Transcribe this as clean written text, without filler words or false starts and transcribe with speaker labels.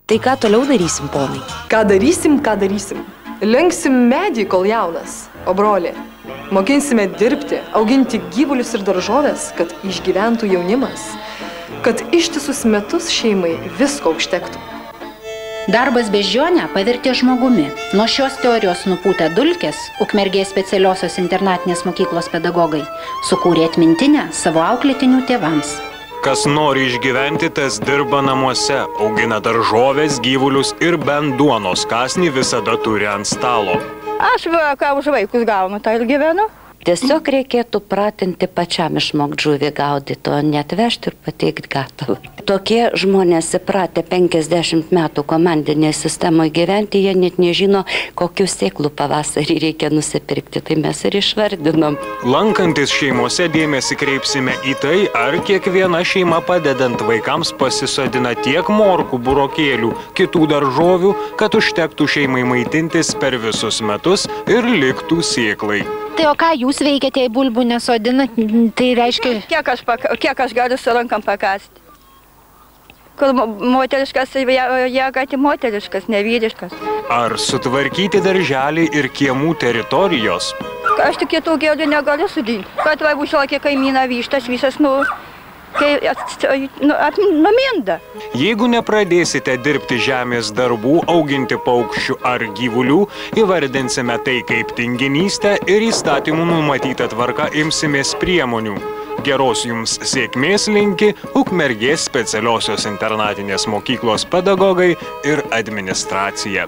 Speaker 1: Tai ką toliau darysim, ponai?
Speaker 2: Ką darysim? Lenksim medį, kol jaunas, o broli. Mokinsime dirbti, auginti gyvulius ir daržovės, kad išgyventų jaunimas, kad ištisus metus šeimai visko užtektų.
Speaker 3: Darbas beždžionę pavertė žmogumi. Nuo šios teorijos nupūtę dulkės Ukmergės specialiosios internatinės mokyklos pedagogai sukūrė atmintinę savo auklėtinių tėvams.
Speaker 4: Kas nori išgyventi, tas dirba namuose, augina daržovės, gyvulius ir bent duonos kąsnį visada turi ant stalo.
Speaker 5: Aš ką už vaikus gaunu, tai ir gyvenu.
Speaker 6: Tiesiog reikėtų pratinti pačiam išmokti žuvį gaudyti, o netvežti ir pateikti gatavą. Tokie žmonės įpratę 50 metų komandinėje sistemoje gyventi, jie net nežino, kokių sėklų pavasarį reikia nusipirkti, tai mes ir išvardinom.
Speaker 4: Lankantis šeimose dėmesį kreipsime į tai, ar kiekviena šeima padedant vaikams pasisodina tiek morkų, burokėlių, kitų daržovių, kad užtektų šeimai maitintis per visus metus ir liktų sėklai.
Speaker 3: Tai o ką jūs veikiate, jei bulbų nesodinat, tai reiškia...
Speaker 5: Kiek aš galiu su rankam pakasti. Kur moteriškas, jėga tai moteriškas, ne vyriškas.
Speaker 4: Ar sutvarkyti darželį ir kiemų teritorijos?
Speaker 5: Aš tik kitų gėlių negaliu sudinti. Kad va užuokė kaimyną vyštas, visas numinda.
Speaker 4: Jeigu nepradėsite dirbti žemės darbų, auginti paukščių ar gyvulių, įvardinsime tai kaip tinginystę ir įstatymų numatytą tvarką imsimės priemonių. Geros jums sėkmės linki Ukmergės specialiosios internatinės mokyklos pedagogai ir administracija.